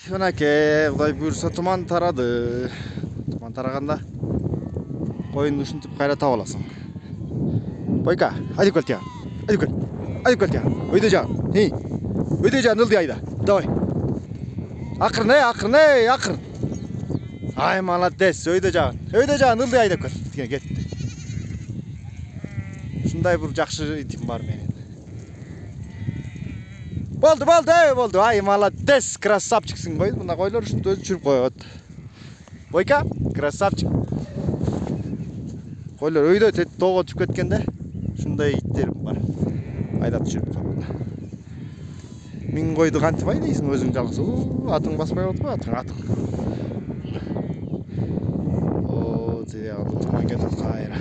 Мынакей, Кудай буйрса туман тарады. Туман тараганда коюнду ушинтип кайра таап аласың. Бойка, айдып кел тиян. Айдып кел. Айдып кел тиян. Өйдө жан. Өйдө жан ылдый айда. Давай. Акырын, акырын. Ай, молодец. Өйдө жан. Өйдө жан ылдый айдап кел. Кетти. Ушундай бир жакшы итим бар менин. Болду. Ай, молодец. Красавчиксиң ғой. Мына койлор ушинтип өзү жүрүп коет. Бойка, красавчик. Койлор өйдө тоого түшүп кеткенде ушундай иттерим бар. Айдап жүрүп коет. Миң койду кантип айдайсың өзүң жалгыз? Атың баспай атпы, атың. Тиягы туман кетет кайра.